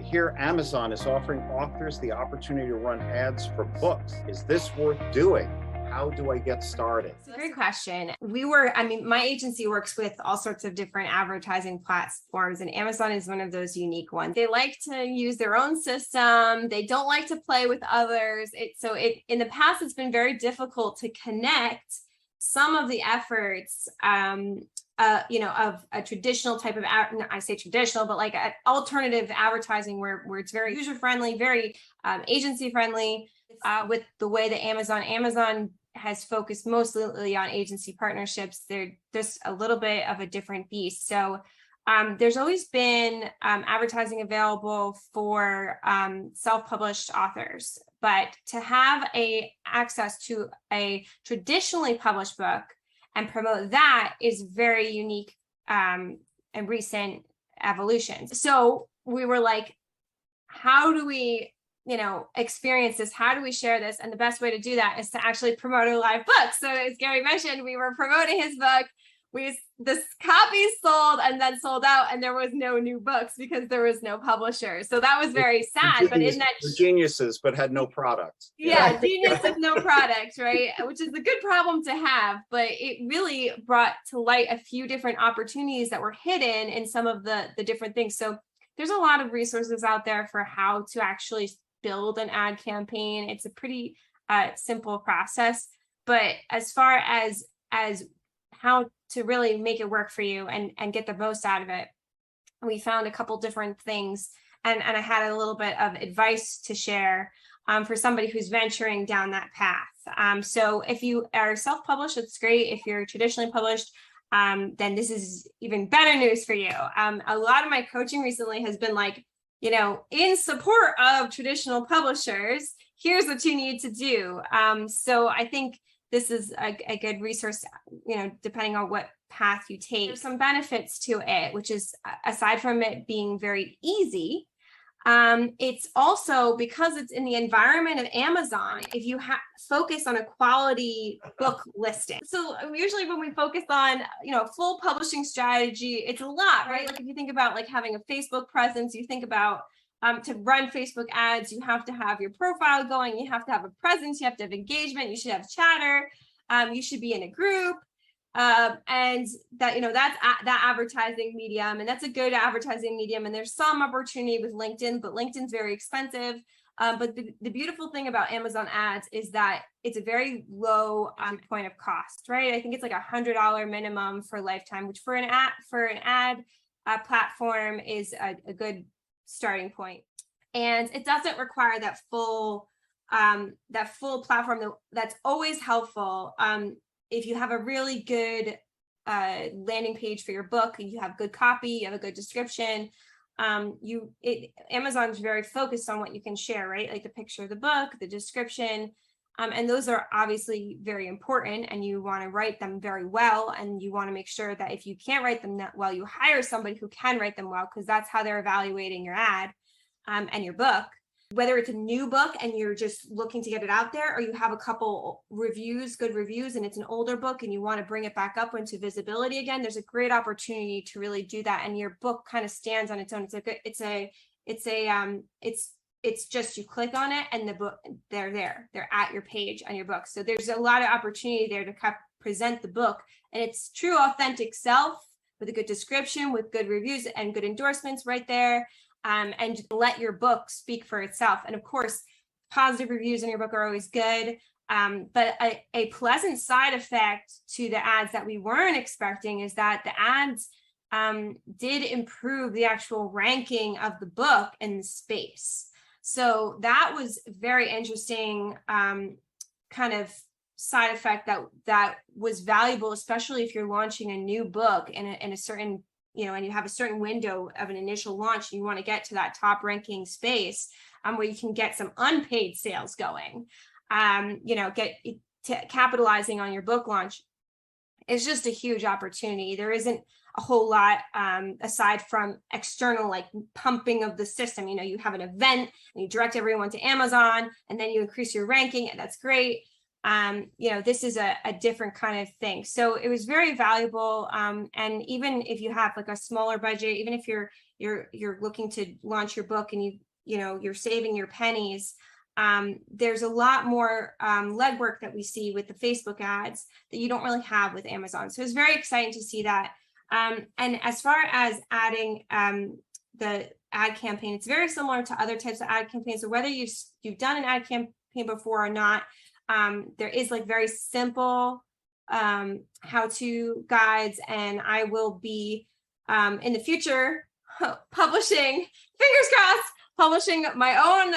hear Amazon is offering authors the opportunity to run ads for books. Is this worth doing? How do I get started? It's a great question. My agency works with all sorts of different advertising platforms, and Amazon is one of those unique ones. They like to use their own system. They don't like to play with others. In the past, it's been very difficult to connect some of the efforts, of a traditional type of, I say traditional, but like alternative advertising where it's very user-friendly, very agency-friendly, with the way that Amazon has focused mostly on agency partnerships. They're just a little bit of a different beast. So there's always been advertising available for self-published authors, but to have access to a traditionally published book and promote that is very unique and recent evolution. So we were like, how do we experience this? How do we share this? And the best way to do that is to actually promote a live book. So as Gary mentioned, we were promoting his book. This copy sold and then sold out, and there was no new books because there was no publisher. So that was very sad. But in that, geniuses, but had no product. Yeah, genius with no product, right? Which is a good problem to have, but it really brought to light a few different opportunities that were hidden in some of the different things. So there's a lot of resources out there for how to actually build an ad campaign. It's a pretty simple process, but as far as how to really make it work for you and get the most out of it, we found a couple different things, and I had a little bit of advice to share for somebody who's venturing down that path. So if you are self-published, it's great. If you're traditionally published, then this is even better news for you. A lot of my coaching recently has been like, in support of traditional publishers, here's what you need to do. So I think this is a good resource, depending on what path you take. There's some benefits to it, which is, aside from it being very easy, it's also, because it's in the environment of Amazon, if you focus on a quality book listing. So usually when we focus on, full publishing strategy, it's a lot, right? Like if you think about like having a Facebook presence, you think about to run Facebook ads, you have to have your profile going, you have to have a presence, you have to have engagement, you should have chatter, you should be in a group. And that, that's that advertising medium, and that's a good advertising medium. And there's some opportunity with LinkedIn, but LinkedIn's very expensive. But the beautiful thing about Amazon ads is that it's a very low point of cost, right? I think it's like $100 minimum for lifetime, which for an ad platform is a good starting point. And it doesn't require that full platform that's always helpful. If you have a really good landing page for your book, you have good copy, you have a good description, Amazon's very focused on what you can share, right? Like the picture of the book, the description, and those are obviously very important, and you want to write them very well, and you want to make sure that if you can't write them that well, you hire somebody who can write them well, because that's how they're evaluating your ad and your book. Whether it's a new book and you're just looking to get it out there, or you have a couple good reviews, and it's an older book and you want to bring it back up into visibility again, there's a great opportunity to really do that. And your book kind of stands on its own. It's just, you click on it and the book, they're at your page on your book. So there's a lot of opportunity there to present the book, and it's true authentic self with a good description, with good reviews and good endorsements right there. And let your book speak for itself. And of course, positive reviews in your book are always good. But a pleasant side effect to the ads that we weren't expecting is that the ads did improve the actual ranking of the book in the space. So that was very interesting kind of side effect that was valuable, especially if you're launching a new book in a certain, and you have a certain window of an initial launch, and you want to get to that top ranking space where you can get some unpaid sales going, get to capitalizing on your book launch is just a huge opportunity. There isn't a whole lot aside from external, like pumping of the system. You have an event and you direct everyone to Amazon, and then you increase your ranking, and that's great. this is a different kind of thing. So it was very valuable. And even if you have like a smaller budget, even if you're looking to launch your book and you're saving your pennies, there's a lot more legwork that we see with the Facebook ads that you don't really have with Amazon. So it's very exciting to see that. And as far as adding the ad campaign, it's very similar to other types of ad campaigns. So whether you've done an ad campaign before or not, there is like very simple how-to guides, and I will be in the future publishing, fingers crossed, publishing my own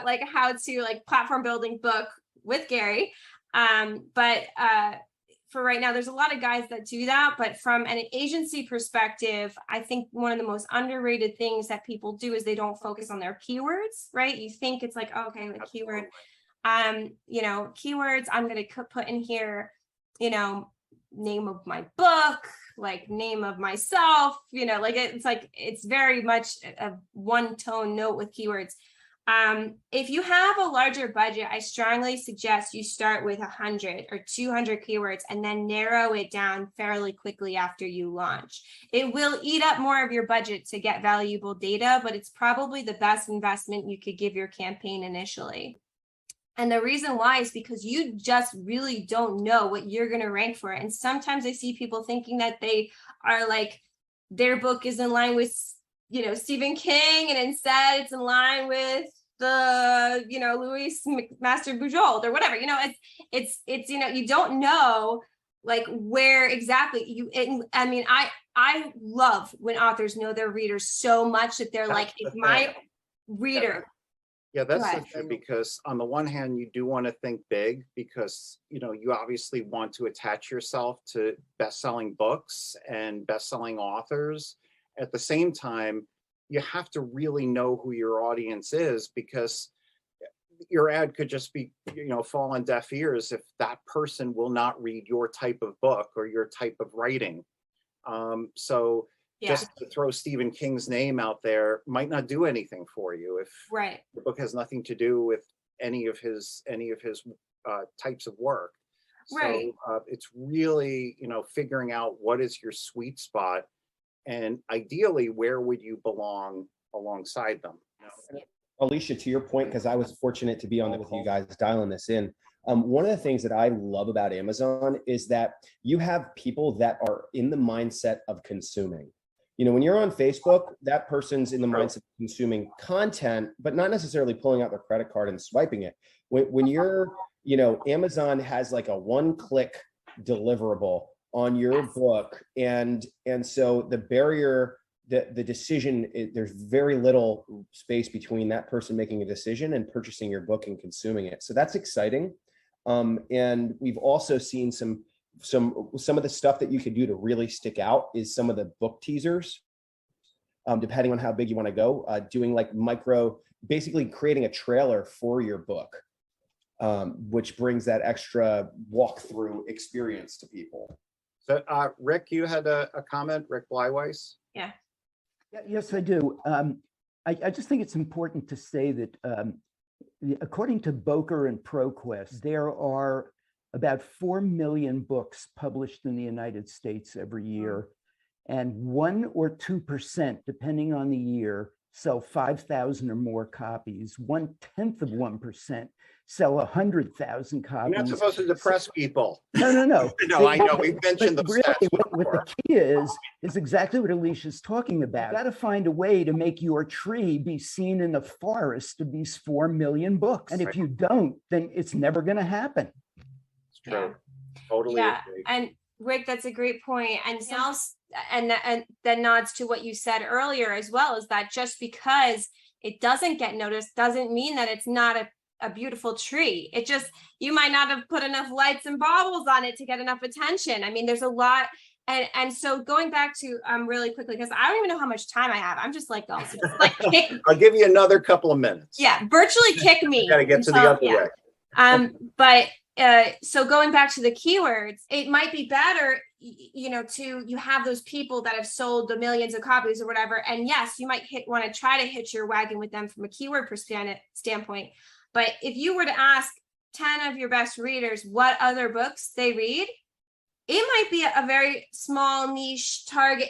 like how-to like platform building book with Gary. But for right now, there's a lot of guys that do that. But from an agency perspective, I think one of the most underrated things that people do is they don't focus on their keywords, right? You think it's like, okay, the keyword, keywords, I'm going to put in here, name of my book, like name of myself, it's very much a one tone note with keywords. If you have a larger budget, I strongly suggest you start with 100 or 200 keywords and then narrow it down fairly quickly after you launch. It will eat up more of your budget to get valuable data, but it's probably the best investment you could give your campaign initially. And the reason why is because you just really don't know what you're going to rank for. And sometimes I see people thinking that they are like, their book is in line with, Stephen King, and instead it's in line with the, Louis Master Bujold or whatever, it's you don't know like where exactly I love when authors know their readers so much that they're like, if my reader. Yeah, that's the thing, because on the one hand, you do want to think big because, you obviously want to attach yourself to best-selling books and best-selling authors. At the same time, you have to really know who your audience is, because your ad could just be, fall on deaf ears if that person will not read your type of book or your type of writing. Just to throw Stephen King's name out there might not do anything for you if the book has nothing to do with any of his types of work. So it's really, figuring out what is your sweet spot, and ideally, where would you belong alongside them? Alicia, to your point, because I was fortunate to be on with you guys dialing this in. One of the things that I love about Amazon is that you have people that are in the mindset of consuming. When you're on Facebook, that person's in the mindset of consuming content, but not necessarily pulling out their credit card and swiping it. When you're, Amazon has like a one-click deliverable on your book. And so the barrier, the decision, there's very little space between that person making a decision and purchasing your book and consuming it. So that's exciting. And we've also seen some of the stuff that you could do to really stick out is some of the book teasers, depending on how big you want to go, doing like basically creating a trailer for your book, which brings that extra walkthrough experience to people. So Rick, you had a comment, Rick Bleiweiss? Yeah, yes, I do. I just think it's important to say that according to Boker and ProQuest, there are about 4 million books published in the United States every year, and 1 or 2%, depending on the year, sell 5,000 or more copies. 1/10 of 1% sell 100,000 copies. You're not supposed to depress people. No. No, I know. We've mentioned the really, stats what the key is exactly what Alicia's talking about. You got to find a way to make your tree be seen in the forest of these 4 million books. And if you don't, then it's never going to happen. True. Yeah. Totally agree. And Rick, that's a great point. And else, and that nods to what you said earlier as well, is that just because it doesn't get noticed doesn't mean that it's not a beautiful tree. It just, you might not have put enough lights and baubles on it to get enough attention. I mean, there's a lot. And so going back to really quickly, because I don't even know how much time I have. I'm just like, also just like I'll give you another couple of minutes. Yeah, virtually kick me. Got to get to the other way. But so going back to the keywords, it might be better, you have those people that have sold the millions of copies or whatever. And yes, you might want to try to hitch your wagon with them from a keyword standpoint. But if you were to ask 10 of your best readers what other books they read, it might be a very small niche target,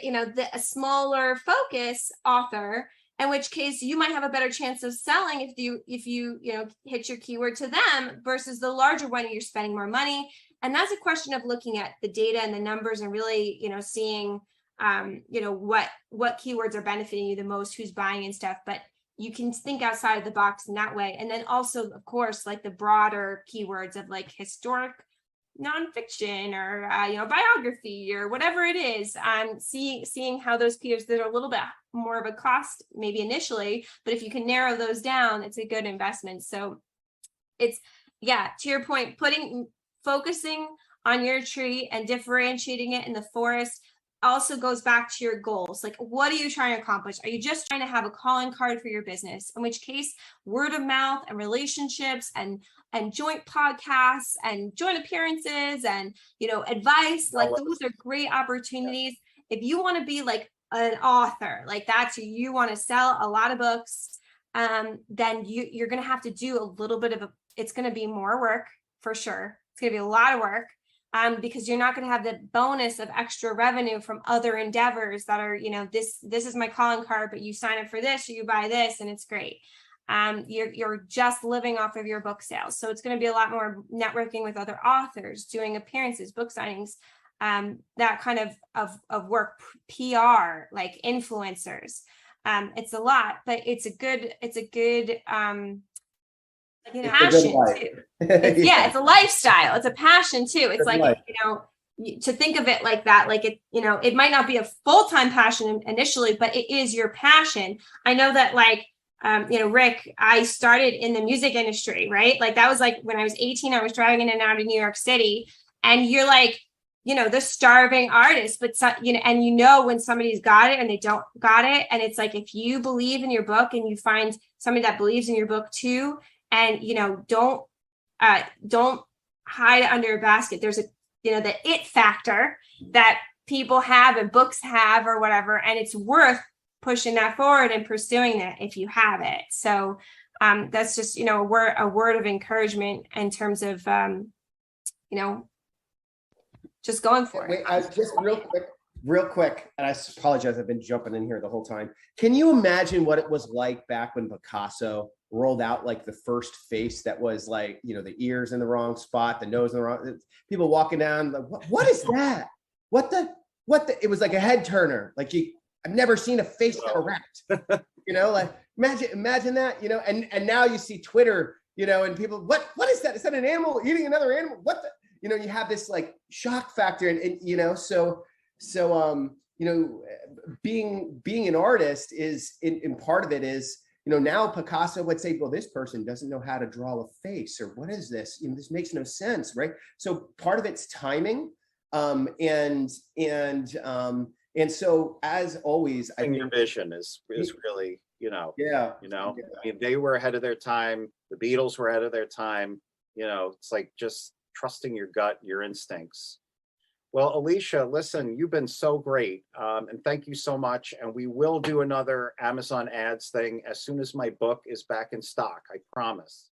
a smaller focus author, in which case you might have a better chance of selling if you hit your keyword to them versus the larger one, you're spending more money. And that's a question of looking at the data and the numbers and really, seeing, what keywords are benefiting you the most, who's buying and stuff. But you can think outside of the box in that way. And then also, of course, like the broader keywords of like historic nonfiction or biography or whatever it is. Seeing how those keywords that are a little bit more of a cost maybe initially, but if you can narrow those down, it's a good investment. So it's, to your point, focusing on your tree and differentiating it in the forest also goes back to your goals. Like, what are you trying to accomplish? Are you just trying to have a calling card for your business? In which case, word of mouth and relationships and joint podcasts and joint appearances and, advice, like those are great opportunities. If you want to be like an author, like that's you want to sell a lot of books, then you're going to have to do a little bit of it's going to be more work for sure. It's going to be a lot of work. Because you're not going to have the bonus of extra revenue from other endeavors that are, this is my calling card, but you sign up for this or you buy this and it's great. You're just living off of your book sales. So it's going to be a lot more networking with other authors, doing appearances, book signings, that kind of work, PR, like influencers. It's a lot, but it's a good passion too. It's a lifestyle. It's a passion too. It's like, to think of it like that, like it might not be a full-time passion initially, but it is your passion. I know that Rick, I started in the music industry, right? Like that was like when I was 18, I was driving in and out of New York City, and you're like, the starving artist, but and when somebody's got it and they don't got it. And it's like, if you believe in your book and you find somebody that believes in your book too, and don't hide it under a basket. There's the it factor that people have and books have or whatever, and it's worth pushing that forward and pursuing it if you have it. So that's just a word of encouragement in terms of just going for it. Wait, I just real quick, and I apologize, I've been jumping in here the whole time. Can you imagine what it was like back when Picasso rolled out like the first face that was like, the ears in the wrong spot, the nose in the wrong, people walking down, like, what is that? What the, it was like a head turner. Like I've never seen a face correct, like imagine that, and now you see Twitter, and people, what is that? Is that an animal eating another animal? What the, you have this like shock factor and so being an artist is in part of it is, now Picasso would say, well, this person doesn't know how to draw a face, or what is this? This makes no sense, right? So part of it's timing, and so as always, I think your vision is really, I mean, they were ahead of their time. The Beatles were ahead of their time. It's like just trusting your gut, your instincts. Well, Alicia, listen, you've been so great. And thank you so much. And we will do another Amazon ads thing as soon as my book is back in stock. I promise.